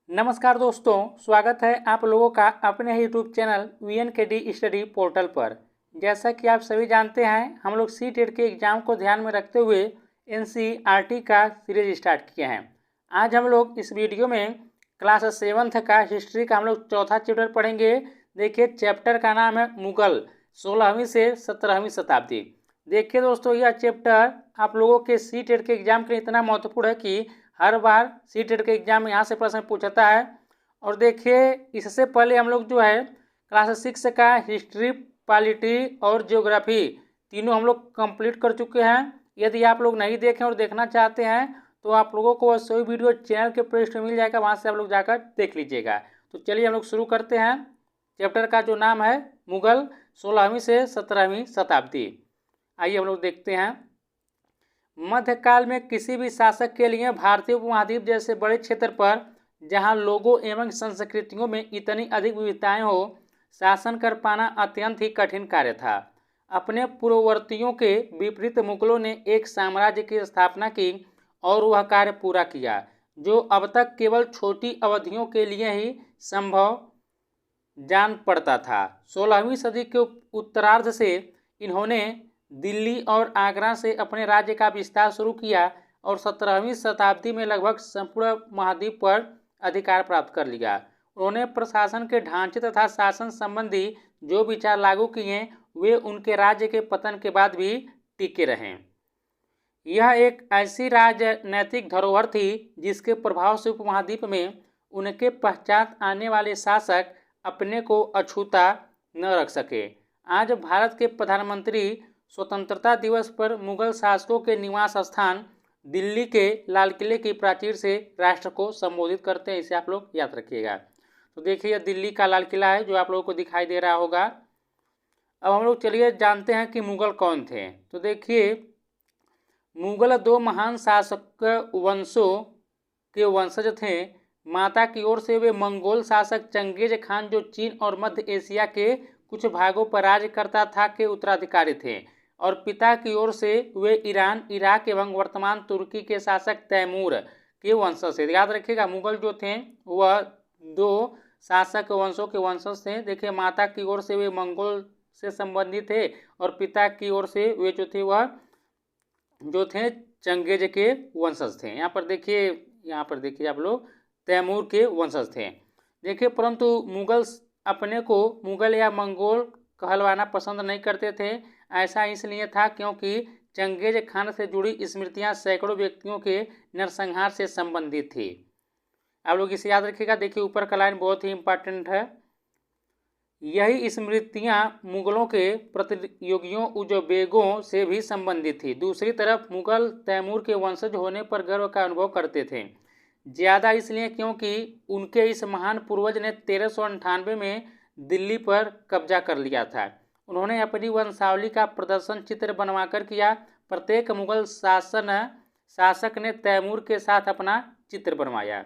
नमस्कार दोस्तों, स्वागत है आप लोगों का अपने ही YouTube channel VNKD study portal पर। जैसा कि आप सभी जानते हैं, हम लोग सी-टेट के एग्ज़ाम को ध्यान में रखते हुए NCERT का सीरीज स्टार्ट किए हैं। आज हम लोग इस वीडियो में क्लास 7th का हिस्ट्री का हम लोग चौथा चैप्टर पढ़ेंगे। देखिए, चैप्टर का नाम है मुगल 16वीं से 17वीं शताब्दी। देखिए दोस्तों, यह चैप्टर आप लोगों के सी-टेट के एग्ज़ाम के लिए इतना महत्वपूर्ण है कि हर बार सी-टेट के एग्जाम में यहाँ से प्रश्न पूछता है। और देखिए, इससे पहले हम लोग जो है क्लास 6 का हिस्ट्री, पॉलिटी और ज्योग्राफी तीनों हम लोग कंप्लीट कर चुके हैं। यदि आप लोग नहीं देखें और देखना चाहते हैं तो आप लोगों को सभी वीडियो चैनल के प्लेलिस्ट में मिल जाएगा, वहाँ से आप लोग जाकर देख लीजिएगा। तो चलिए हम लोग शुरू करते हैं। चैप्टर का जो नाम है मुगल 16वीं से 17वीं शताब्दी। आइए हम लोग देखते हैं। मध्यकाल में किसी भी शासक के लिए भारतीय उपमहाद्वीप जैसे बड़े क्षेत्र पर, जहां लोगों एवं संस्कृतियों में इतनी अधिक विविधताएं हो, शासन कर पाना अत्यंत ही कठिन कार्य था। अपने पूर्ववर्तियों के विपरीत मुगलों ने एक साम्राज्य की स्थापना की और वह कार्य पूरा किया जो अब तक केवल छोटी अवधियों के लिए ही संभव जान पड़ता था। 16वीं सदी के उत्तरार्ध से इन्होंने दिल्ली और आगरा से अपने राज्य का विस्तार शुरू किया और 17वीं शताब्दी में लगभग संपूर्ण महाद्वीप पर अधिकार प्राप्त कर लिया। उन्होंने प्रशासन के ढांचे तथा शासन संबंधी जो विचार लागू किए वे उनके राज्य के पतन के बाद भी टिके रहे। यह एक ऐसी राजनैतिक धरोहर थी जिसके प्रभाव से उपमहाद्वीप में उनके पश्चात आने वाले शासक अपने को अछूता न रख सके। आज भारत के प्रधानमंत्री स्वतंत्रता दिवस पर मुगल शासकों के निवास स्थान दिल्ली के लाल किले की प्राचीर से राष्ट्र को संबोधित करते हैं। इसे आप लोग याद रखिएगा। तो देखिए, यह दिल्ली का लाल किला है जो आप लोगों को दिखाई दे रहा होगा। अब हम लोग चलिए जानते हैं कि मुगल कौन थे। तो देखिए, मुगल दो महान शासक वंशों के वंशज थे। माता की ओर से वे मंगोल शासक चंगेज खान, जो चीन और मध्य एशिया के कुछ भागों पर राज्य करता था, के उत्तराधिकारी थे, और पिता की ओर से वे ईरान, इराक एवं वर्तमान तुर्की के शासक तैमूर के वंशज थे। याद रखिएगा, मुगल जो थे वह दो शासक वंशों के वंशज थे। देखिए, माता की ओर से वे मंगोल से संबंधित थे और पिता की ओर से वे जो थे चंगेज के वंशज थे। यहाँ पर देखिए आप लोग तैमूर के वंशज थे। देखिए, परंतु मुगल अपने को मुगल या मंगोल कहलवाना पसंद नहीं करते थे। ऐसा इसलिए था क्योंकि चंगेज खान से जुड़ी स्मृतियां सैकड़ों व्यक्तियों के नरसंहार से संबंधित थी। आप लोग इसे याद रखिएगा। देखिए, ऊपर का लाइन बहुत ही इंपॉर्टेंट है। यही स्मृतियां मुगलों के प्रतियोगियों उज़बेकों से भी संबंधित थी। दूसरी तरफ मुगल तैमूर के वंशज होने पर गर्व का अनुभव करते थे, ज़्यादा इसलिए क्योंकि उनके इस महान पूर्वज ने 1398 में दिल्ली पर कब्जा कर लिया था। उन्होंने अपनी वंशावली का प्रदर्शन चित्र बनवाकर किया। प्रत्येक मुगल शासक ने तैमूर के साथ अपना चित्र बनवाया।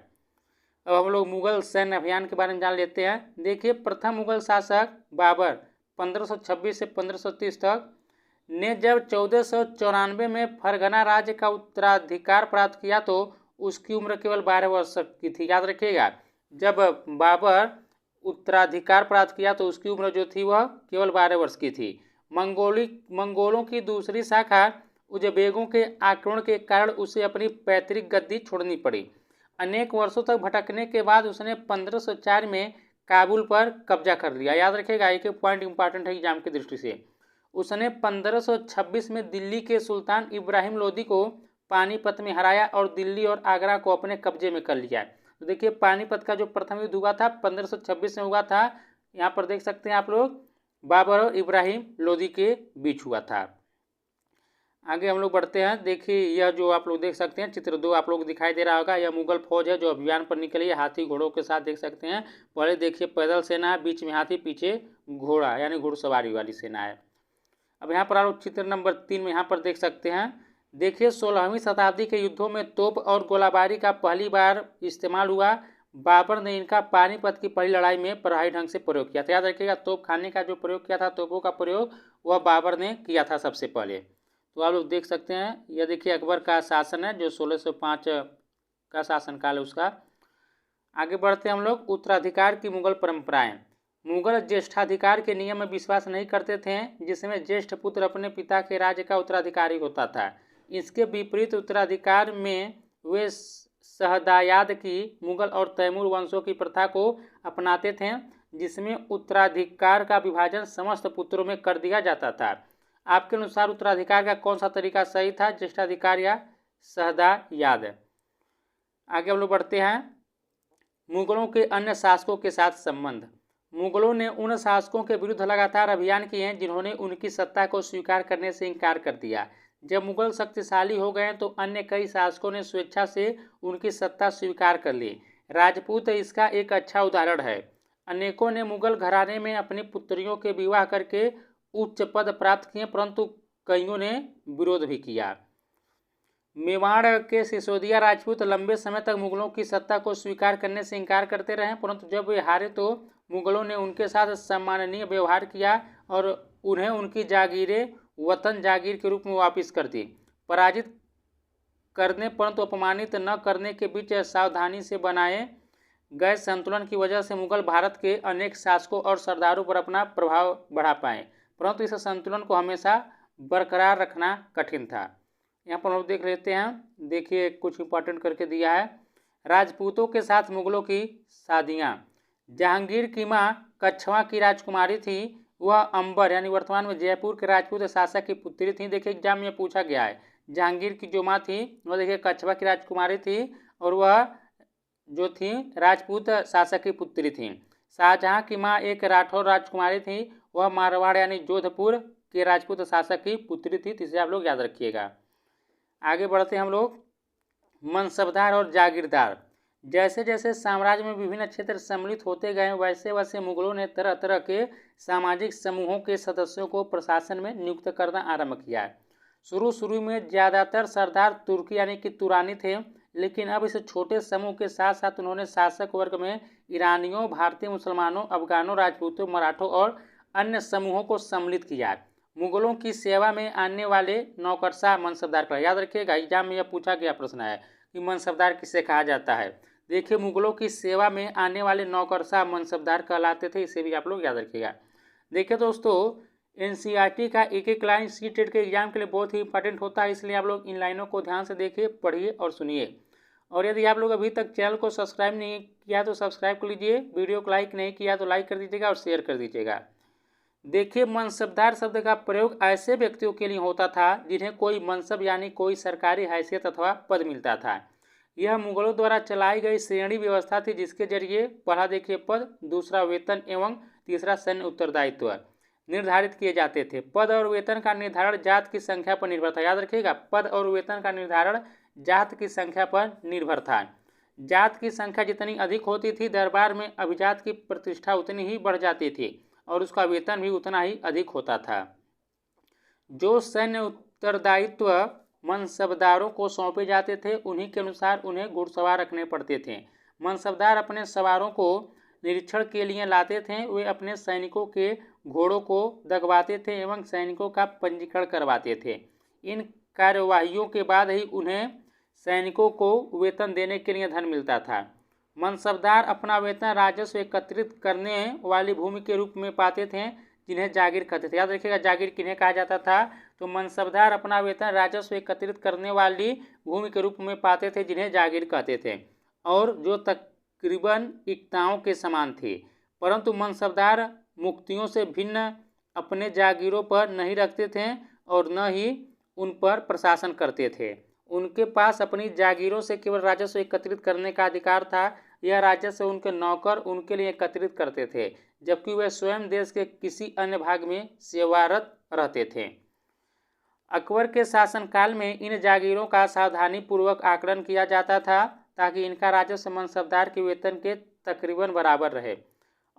अब हम लोग मुगल सैन्य अभियान के बारे में जान लेते हैं। देखिए, प्रथम मुगल शासक बाबर 1526 से 1530 तक ने जब 1494 में फरगना राज्य का उत्तराधिकार प्राप्त किया तो उसकी उम्र केवल 12 वर्ष की थी। याद रखिएगा, जब बाबर उत्तराधिकार प्राप्त किया तो उसकी उम्र जो थी वह केवल 12 वर्ष की थी। मंगोलों की दूसरी शाखा उज़बेकों के आक्रमण के कारण उसे अपनी पैतृक गद्दी छोड़नी पड़ी। अनेक वर्षों तक भटकने के बाद उसने 1504 में काबुल पर कब्जा कर लिया। याद रखिएगा, एक पॉइंट इंपॉर्टेंट है एग्जाम की दृष्टि से। उसने 1526 में दिल्ली के सुल्तान इब्राहिम लोदी को पानीपत में हराया और दिल्ली और आगरा को अपने कब्जे में कर लिया। तो देखिए, पानीपत का जो प्रथम युद्ध हुआ था 1526 में हुआ था। यहाँ पर देख सकते हैं आप लोग, बाबर और इब्राहिम लोदी के बीच हुआ था। आगे हम लोग बढ़ते हैं। देखिए, यह जो आप लोग देख सकते हैं चित्र 2 आप लोग दिखाई दे रहा होगा, यह मुगल फौज है जो अभियान पर निकली है हाथी घोड़ों के साथ। देख सकते हैं, पहले देखिए पैदल सेना है, बीच में हाथी, पीछे घोड़ा यानी घुड़सवारी वाली सेना है। अब यहाँ पर आप लोग चित्र नंबर 3 में यहाँ पर देख सकते हैं। देखिए, 16वीं शताब्दी के युद्धों में तोप और गोलाबारी का पहली बार इस्तेमाल हुआ। बाबर ने इनका पानीपत की पहली लड़ाई में प्रभावी ढंग से प्रयोग किया था। याद रखिएगा, तोप खाने का जो प्रयोग किया था, तोपों का प्रयोग, वह बाबर ने किया था सबसे पहले। तो आप लोग देख सकते हैं, यह देखिए अकबर का शासन है जो 1605 का शासनकाल है उसका। आगे बढ़ते हम लोग उत्तराधिकार की मुगल परंपराएं। मुगल ज्येष्ठाधिकार के नियम में विश्वास नहीं करते थे, जिसमें ज्येष्ठ पुत्र अपने पिता के राज्य का उत्तराधिकारी होता था। इसके विपरीत उत्तराधिकार में वे शहदायाद की मुगल और तैमूर वंशों की प्रथा को अपनाते थे, जिसमें उत्तराधिकार का विभाजन समस्त पुत्रों में कर दिया जाता था। आपके अनुसार उत्तराधिकार का कौन सा तरीका सही था, ज्येष्ठाधिकार या शहदायाद? आगे हम लोग बढ़ते हैं। मुगलों के अन्य शासकों के साथ संबंध। मुगलों ने उन शासकों के विरुद्ध लगातार अभियान किए हैं जिन्होंने उनकी सत्ता को स्वीकार करने से इनकार कर दिया। जब मुगल शक्तिशाली हो गए तो अन्य कई शासकों ने स्वेच्छा से उनकी सत्ता स्वीकार कर ली। राजपूत इसका एक अच्छा उदाहरण है। अनेकों ने मुगल घराने में अपनी पुत्रियों के विवाह करके उच्च पद प्राप्त किए, परंतु कईयों ने विरोध भी किया। मेवाड़ के सिसोदिया राजपूत लंबे समय तक मुगलों की सत्ता को स्वीकार करने से इनकार करते रहे, परंतु जब वे हारे तो मुगलों ने उनके साथ सम्माननीय व्यवहार किया और उन्हें उनकी जागीरें वतन जागीर के रूप में वापस कर दी। पराजित करने परंतु अपमानित न करने के बीच सावधानी से बनाए गए संतुलन की वजह से मुगल भारत के अनेक शासकों और सरदारों पर अपना प्रभाव बढ़ा पाए, परंतु इस संतुलन को हमेशा बरकरार रखना कठिन था। यहाँ पर हम देख लेते हैं, देखिए कुछ इंपॉर्टेंट करके दिया है। राजपूतों के साथ मुगलों की शादियाँ। जहांगीर की माँ कछवा की राजकुमारी थी। वह अंबर यानी वर्तमान में जयपुर के राजपूत शासक की पुत्री थी। देखिए एग्जाम में पूछा गया है। जहांगीर की जो माँ थी वह देखिए कछवा की राजकुमारी थी और वह जो थी राजपूत शासक की पुत्री थी। शाहजहाँ की माँ एक राठौर राजकुमारी थी। वह मारवाड़ यानी जोधपुर के राजपूत शासक की पुत्री थी। इसे आप लोग याद रखिएगा। आगे बढ़ते हैं हम लोग। मनसबदार और जागीरदार। जैसे जैसे साम्राज्य में विभिन्न क्षेत्र सम्मिलित होते गए, वैसे वैसे मुगलों ने तरह तरह के सामाजिक समूहों के सदस्यों को प्रशासन में नियुक्त करना आरंभ किया। शुरू में ज़्यादातर सरदार तुर्की यानी कि तुरानी थे, लेकिन अब इस छोटे समूह के साथ साथ उन्होंने शासक वर्ग में ईरानियों, भारतीय मुसलमानों, अफगानों, राजपूतों, मराठों और अन्य समूहों को सम्मिलित किया। मुगलों की सेवा में आने वाले नौकरशाह मनसबदार का याद रखिएगा। एग्जाम में यह पूछा गया प्रश्न है कि मनसबदार किसे कहा जाता है। देखिए मुगलों की सेवा में आने वाले नौकरशाह मनसबदार कहलाते थे, इसे भी आप लोग याद रखिएगा। देखिए दोस्तों, एनसीईआरटी का एक एक लाइन सीटेट के एग्जाम के लिए बहुत ही इंपॉर्टेंट होता है, इसलिए आप लोग इन लाइनों को ध्यान से देखिए, पढ़िए और सुनिए। और यदि आप लोग अभी तक चैनल को सब्सक्राइब नहीं किया तो सब्सक्राइब कर लीजिए, वीडियो को लाइक नहीं किया तो लाइक कर दीजिएगा और शेयर कर दीजिएगा। देखिए मनसबदार शब्द का प्रयोग ऐसे व्यक्तियों के लिए होता था जिन्हें कोई मनसब यानी कोई सरकारी हैसियत अथवा पद मिलता था। यह मुगलों द्वारा चलाई गई श्रेणी व्यवस्था थी, जिसके जरिए पहला देखिए पद, दूसरा वेतन एवं तीसरा सैन्य उत्तरदायित्व निर्धारित किए जाते थे। पद और वेतन का निर्धारण जात की संख्या पर निर्भर था। याद रखिएगा, पद और वेतन का निर्धारण जात की संख्या पर निर्भर था। जात की संख्या जितनी अधिक होती थी, दरबार में अभिजात की प्रतिष्ठा उतनी ही बढ़ जाती थी और उसका वेतन भी उतना ही अधिक होता था। जो सैन्य उत्तरदायित्व मनसबदारों को सौंपे जाते थे, उन्हीं के अनुसार उन्हें घुड़सवार रखने पड़ते थे। मनसबदार अपने सवारों को निरीक्षण के लिए लाते थे। वे अपने सैनिकों के घोड़ों को दगवाते थे एवं सैनिकों का पंजीकरण करवाते थे। इन कार्यवाहियों के बाद ही उन्हें सैनिकों को वेतन देने के लिए धन मिलता था। मनसबदार अपना वेतन राजस्व एकत्रित करने वाली भूमि के रूप में पाते थे, जिन्हें जागीर कहते थे। याद रखिएगा, जागीर किन्हें कहा जाता था? तो मनसबदार अपना वेतन राजस्व एकत्रित करने वाली भूमि के रूप में पाते थे, जिन्हें जागीर कहते थे, और जो तकरीबन इक्ताओं के समान थे। परंतु मनसबदार मुक्तियों से भिन्न अपने जागीरों पर नहीं रखते थे और न ही उन पर प्रशासन करते थे। उनके पास अपनी जागीरों से केवल राजस्व एकत्रित करने का अधिकार था। यह राजस्व उनके नौकर उनके लिए एकत्रित करते थे, जबकि वे स्वयं देश के किसी अन्य भाग में सेवारत रहते थे। अकबर के शासनकाल में इन जागीरों का सावधानीपूर्वक आकलन किया जाता था ताकि इनका राजस्व मनसबदार के वेतन के तकरीबन बराबर रहे।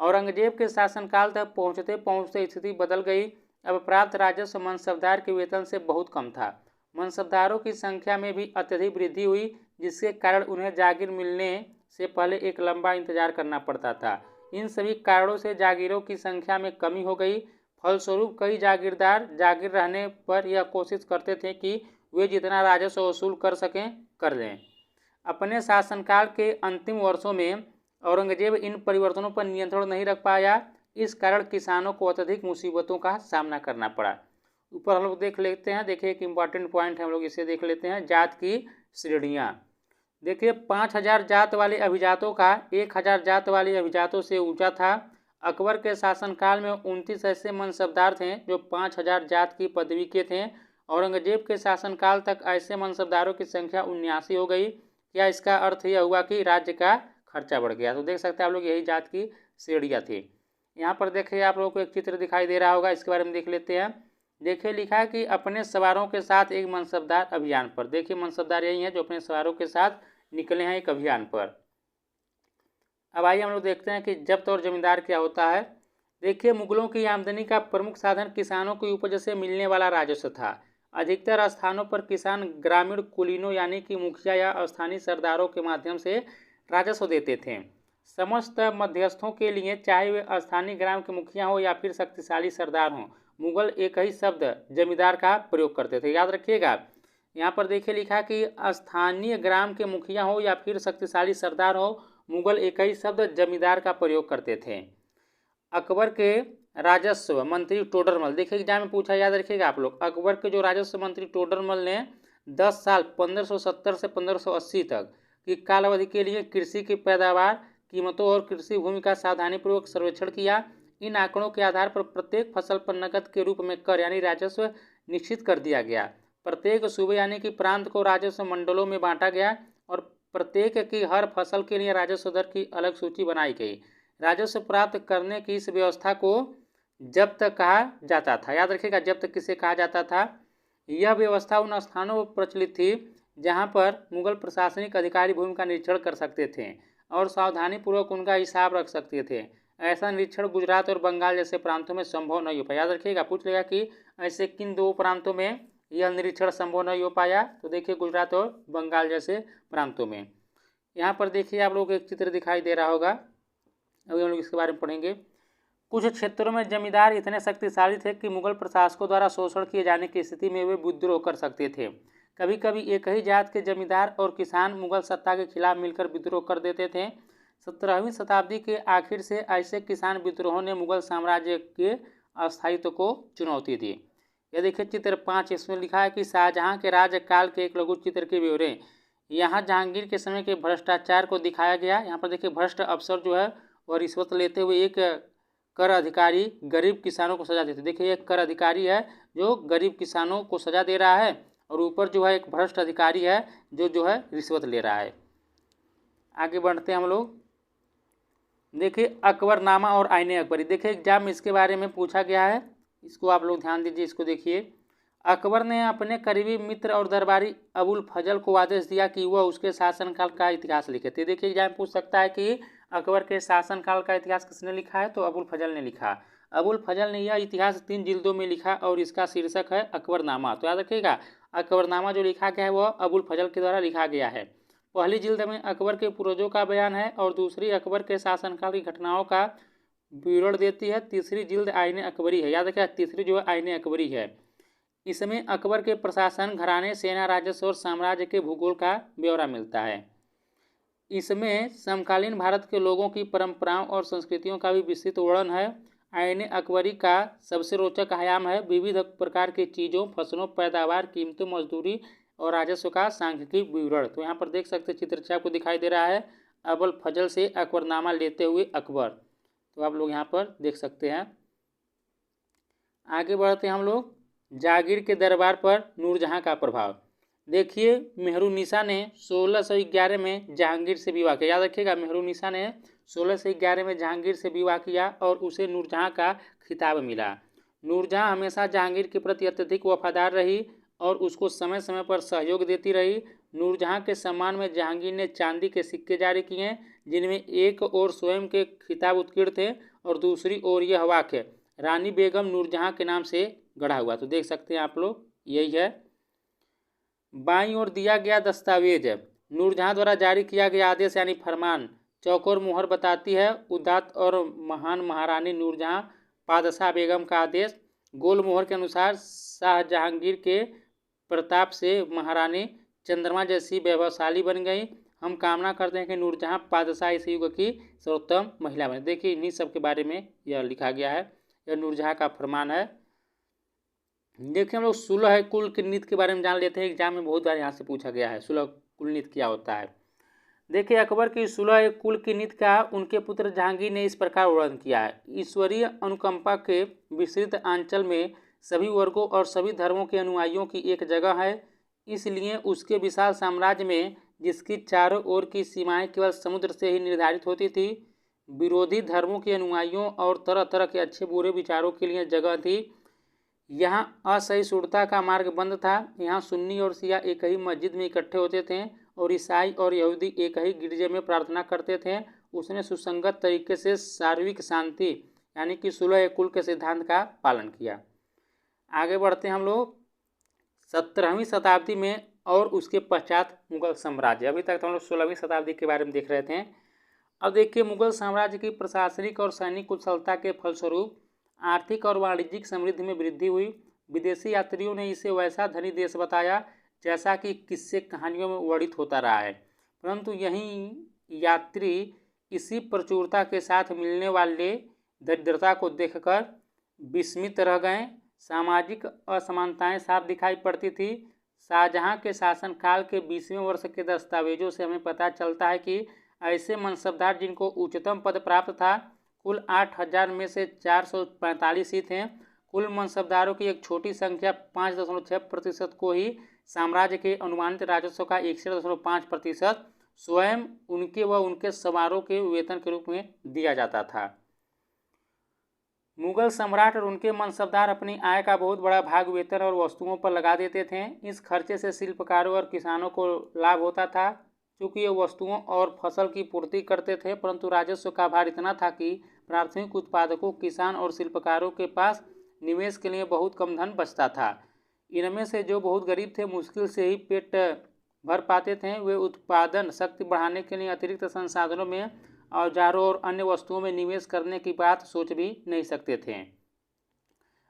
औरंगजेब के शासनकाल तक पहुँचते पहुँचते स्थिति बदल गई। अब प्राप्त राजस्व मनसबदार के वेतन से बहुत कम था। मनसबदारों की संख्या में भी अत्यधिक वृद्धि हुई, जिसके कारण उन्हें जागीर मिलने से पहले एक लंबा इंतजार करना पड़ता था। इन सभी कारणों से जागीरों की संख्या में कमी हो गई। फलस्वरूप कई जागीरदार जागीर रहने पर यह कोशिश करते थे कि वे जितना राजस्व वसूल कर सकें कर लें। अपने शासनकाल के अंतिम वर्षों में औरंगजेब इन परिवर्तनों पर नियंत्रण नहीं रख पाया, इस कारण किसानों को अत्यधिक मुसीबतों का सामना करना पड़ा। ऊपर हम लोग देख लेते हैं, देखिए एक इम्पॉर्टेंट पॉइंट है, हम लोग इसे देख लेते हैं, जात की श्रेणियाँ। देखिए 5000 जात वाले अभिजातों का 1000 जात वाले अभिजातों से ऊंचा था। अकबर के शासनकाल में 29 ऐसे मनसबदार थे जो 5000 जात की पदवी के थे। औरंगजेब के शासनकाल तक ऐसे मनसबदारों की संख्या 79 हो गई। क्या इसका अर्थ यह हुआ कि राज्य का खर्चा बढ़ गया? तो देख सकते हैं आप लोग, यही जात की श्रेणियाँ थी। यहाँ पर देखिए आप लोगों को एक चित्र दिखाई दे रहा होगा, इसके बारे में देख लेते हैं। देखिए लिखा है कि अपने सवारों के साथ एक मनसबदार अभियान पर। देखिए मनसबदार यही है जो अपने सवारों के साथ निकले हैं एक अभियान पर। अब आइए हम लोग देखते हैं कि जब्त और जमींदार क्या होता है। देखिए मुगलों की आमदनी का प्रमुख साधन किसानों की उपज से मिलने वाला राजस्व था। अधिकतर स्थानों पर किसान ग्रामीण कुलीनों यानी कि मुखिया या स्थानीय सरदारों के माध्यम से राजस्व देते थे। समस्त मध्यस्थों के लिए, चाहे वे स्थानीय ग्राम के मुखिया हो या फिर शक्तिशाली सरदार हों, मुगल एक ही शब्द जमींदार का प्रयोग करते थे। याद रखिएगा, यहाँ पर देखिए लिखा कि स्थानीय ग्राम के मुखिया हो या फिर शक्तिशाली सरदार हो, मुगल एक ही शब्द जमींदार का प्रयोग करते थे। अकबर के राजस्व मंत्री टोडरमल, देखिए एग्जाम में पूछा, याद रखिएगा आप लोग, अकबर के जो राजस्व मंत्री टोडरमल ने 10 साल 1570 से 1580 तक की कालावधि के लिए कृषि की पैदावार, कीमतों और कृषि भूमि का सावधानीपूर्वक सर्वेक्षण किया। इन आंकड़ों के आधार पर प्रत्येक फसल पर नकद के रूप में कर यानी राजस्व निश्चित कर दिया गया। प्रत्येक सूबे यानी कि प्रांत को राजस्व मंडलों में बांटा गया और प्रत्येक की हर फसल के लिए राजस्व दर की अलग सूची बनाई गई। राजस्व प्राप्त करने की इस व्यवस्था को जब्त कहा जाता था। याद रखिएगा, जब्त किसे कहा जाता था? यह व्यवस्था उन स्थानों पर प्रचलित थी जहां पर मुगल प्रशासनिक अधिकारी भूमि का निरीक्षण कर सकते थे और सावधानीपूर्वक उनका हिसाब रख सकते थे। ऐसा निरीक्षण गुजरात और बंगाल जैसे प्रांतों में संभव नहीं हो पाया। याद रखिएगा, पूछ लेगा कि ऐसे किन दो प्रांतों में यह निरीक्षण संभव नहीं हो पाया, तो देखिए गुजरात और बंगाल जैसे प्रांतों में। यहाँ पर देखिए आप लोग एक चित्र दिखाई दे रहा होगा, अभी हम लोग इसके बारे में पढ़ेंगे। कुछ क्षेत्रों में जमींदार इतने शक्तिशाली थे कि मुगल प्रशासकों द्वारा शोषण किए जाने की स्थिति में वे विद्रोह कर सकते थे। कभी कभी एक ही जात के जमींदार और किसान मुगल सत्ता के खिलाफ मिलकर विद्रोह कर देते थे। 17वीं शताब्दी के आखिर से ऐसे किसान विद्रोहों ने मुगल साम्राज्य के अस्थायित्व को चुनौती दी। यह देखिए चित्र 5, इसमें लिखा है कि शाहजहां के राज्यकाल के एक लघु चित्र के ब्यौरे। यहाँ जहांगीर के समय के भ्रष्टाचार को दिखाया गया। यहाँ पर देखिए भ्रष्ट अफसर जो है वह रिश्वत लेते हुए एक कर अधिकारी गरीब किसानों को सजा देते। देखिए एक कर अधिकारी है जो गरीब किसानों को सजा दे रहा है और ऊपर जो है एक भ्रष्ट अधिकारी है जो है रिश्वत ले रहा है। आगे बढ़ते हैं हम लोग। देखिए अकबरनामा और आईने अकबरी। देखिए एग्जाम में इसके बारे में पूछा गया है, इसको आप लोग ध्यान दीजिए, इसको देखिए। अकबर ने अपने करीबी मित्र और दरबारी अबुल फजल को आदेश दिया कि वह उसके शासनकाल का इतिहास लिखे थे। देखिए एग्जाम पूछ सकता है कि अकबर के शासनकाल का इतिहास किसने लिखा है, तो अबुल फजल ने लिखा। अबुल फजल ने यह इतिहास 3 जिल्दों में लिखा और इसका शीर्षक है अकबरनामा। तो याद रखिएगा, अकबरनामा जो लिखा गया है वह अबुल फजल के द्वारा लिखा गया है। पहली जिल्द में अकबर के पूर्वजों का बयान है और दूसरी अकबर के शासनकाल की घटनाओं का विवरण देती है। तीसरी जिल्द आईने अकबरी है। याद रखिएगा, तीसरी जो है आईने अकबरी है। इसमें अकबर के प्रशासन, घराने, सेना, राजस्व और साम्राज्य के भूगोल का ब्यौरा मिलता है। इसमें समकालीन भारत के लोगों की परंपराओं और संस्कृतियों का भी विस्तृत वर्णन है। आईने अकबरी का सबसे रोचक आयाम है विविध प्रकार की चीज़ों, फसलों, पैदावार, कीमतों, मजदूरी और राजस्व का सांख्यिकी विवरण। तो यहाँ पर देख सकते चित्र आपको दिखाई दे रहा है, अबुल फजल से अकबरनामा लेते हुए अकबर। तो आप लोग यहाँ पर देख सकते हैं। आगे बढ़ते हैं हम लोग। जागीर के दरबार पर नूरजहां का प्रभाव। देखिए मेहरुन्निसा ने 1611 में जहांगीर से विवाह किया। याद रखिएगा, मेहरुन्निसा ने 1611 में जहांगीर से विवाह किया और उसे नूरजहां का खिताब मिला। नूरजहां हमेशा जहांगीर के प्रति अत्यधिक वफादार रही और उसको समय समय पर सहयोग देती रही। नूरजहां के सम्मान में जहांगीर ने चांदी के सिक्के जारी किए जिनमें एक ओर स्वयं के खिताब उत्कीर्ण थे और दूसरी ओर यह वाक्य रानी बेगम नूरजहां के नाम से गढ़ा हुआ। तो देख सकते हैं आप लोग, यही है। बाईं ओर दिया गया दस्तावेज नूरजहां द्वारा जारी किया गया आदेश यानी फरमान। चौकोर मुहर बताती है उदात्त और महान महारानी नूरजहां पादशाह बेगम का आदेश। गोल मुहर के अनुसार शाह जहांगीर के प्रताप से महारानी चंद्रमा जैसी वैभवशाली बन गई। हम कामना करते हैं कि नूरजहां पातशाह इस युग की सर्वोत्तम महिला बने। देखिए इन्हीं सब के बारे में यह लिखा गया है, यह नूरजहां का फरमान है। देखिए हम लोग सुलह कुल की नीति के बारे में जान लेते हैं, एग्जाम में बहुत बार यहाँ से पूछा गया है सुलह कुल नीति क्या होता है। देखिए अकबर की सुलह कुल की नीति का उनके पुत्र जहांगीर ने इस प्रकार वर्णन किया है। ईश्वरीय अनुकंपा के विस्तृत अंचल में सभी वर्गों और सभी धर्मों के अनुयायियों की एक जगह है, इसलिए उसके विशाल साम्राज्य में जिसकी चारों ओर की सीमाएं केवल समुद्र से ही निर्धारित होती थी, विरोधी धर्मों के अनुयायियों और तरह तरह के अच्छे बुरे विचारों के लिए जगह थी। यहाँ असहिष्णुता का मार्ग बंद था। यहाँ सुन्नी और शिया एक ही मस्जिद में इकट्ठे होते थे और ईसाई और यहूदी एक ही गिरजे में प्रार्थना करते थे। उसने सुसंगत तरीके से सार्वत्रिक शांति यानी कि सुलह कुल के सिद्धांत का पालन किया। आगे बढ़ते हैं हम लोग 17वीं शताब्दी में और उसके पश्चात मुगल साम्राज्य। अभी तक तो हम लोग 16वीं शताब्दी के बारे में देख रहे थे। अब देखिए मुगल साम्राज्य की प्रशासनिक और सैनिक कुशलता के फलस्वरूप आर्थिक और वाणिज्यिक समृद्धि में वृद्धि हुई। विदेशी यात्रियों ने इसे वैसा धनी देश बताया जैसा कि किस्से कहानियों में वर्णित होता रहा है, परंतु यही यात्री इसी प्रचुरता के साथ मिलने वाले दरिद्रता को देखकर विस्मित रह गए। सामाजिक असमानताएं साफ दिखाई पड़ती थी। शाहजहां के शासनकाल के 20वें वर्ष के दस्तावेजों से हमें पता चलता है कि ऐसे मनसबदार जिनको उच्चतम पद प्राप्त था कुल 8000 में से 445 ही थे। कुल मनसबदारों की एक छोटी संख्या 5.6% को ही साम्राज्य के अनुमानित राजस्व का 61.5% स्वयं उनके व उनके सवारों के वेतन के रूप में दिया जाता था। मुगल सम्राट और उनके मनसबदार अपनी आय का बहुत बड़ा भाग वेतन और वस्तुओं पर लगा देते थे। इस खर्चे से शिल्पकारों और किसानों को लाभ होता था, क्योंकि ये वस्तुओं और फसल की पूर्ति करते थे, परंतु राजस्व का भार इतना था कि प्राथमिक उत्पादकों, किसान और शिल्पकारों के पास निवेश के लिए बहुत कम धन बचता था। इनमें से जो बहुत गरीब थे, मुश्किल से ही पेट भर पाते थे, वे उत्पादन शक्ति बढ़ाने के लिए अतिरिक्त संसाधनों में, औजारों और अन्य वस्तुओं में निवेश करने की बात सोच भी नहीं सकते थे।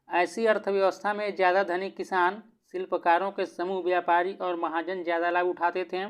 ऐसी अर्थव्यवस्था में ज़्यादा धनी किसान, शिल्पकारों के समूह, व्यापारी और महाजन ज़्यादा लाभ उठाते थे।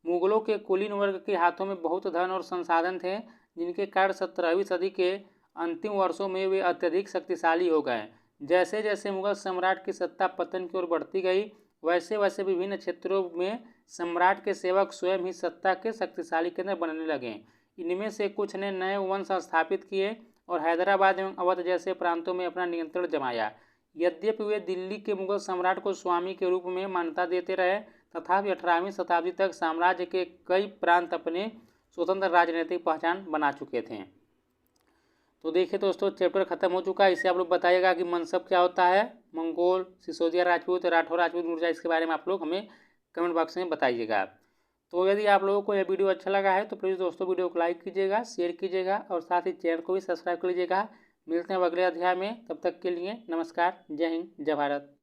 मुगलों के कुलीन वर्ग के हाथों में बहुत धन और संसाधन थे, जिनके कारण 17वीं सदी के अंतिम वर्षों में वे अत्यधिक शक्तिशाली हो गए। जैसे जैसे मुगल सम्राट की सत्ता पतन की ओर बढ़ती गई, वैसे वैसे विभिन्न क्षेत्रों में सम्राट के सेवक स्वयं ही सत्ता के शक्तिशाली केंद्र बनने लगे। इनमें से कुछ ने नए वंश स्थापित किए और हैदराबाद एवं अवध जैसे प्रांतों में अपना नियंत्रण जमाया। यद्यपि वे दिल्ली के मुगल सम्राट को स्वामी के रूप में मान्यता देते रहे, तथापि 18वीं शताब्दी तक साम्राज्य के कई प्रांत अपने स्वतंत्र राजनीतिक पहचान बना चुके थे। तो देखिए दोस्तों, चैप्टर खत्म हो चुका है। इससे आप लोग बताइएगा कि मनसब क्या होता है, मंगोल, सिसोदिया राजपूत, राठौर राजपूत, नूरजहां, इसके बारे में आप लोग हमें कमेंट बॉक्स में बताइएगा। तो यदि आप लोगों को यह वीडियो अच्छा लगा है तो प्लीज़ दोस्तों वीडियो को लाइक कीजिएगा, शेयर कीजिएगा और साथ ही चैनल को भी सब्सक्राइब कर लीजिएगा। मिलते हैं अगले अध्याय में, तब तक के लिए नमस्कार, जय हिंद, जय भारत।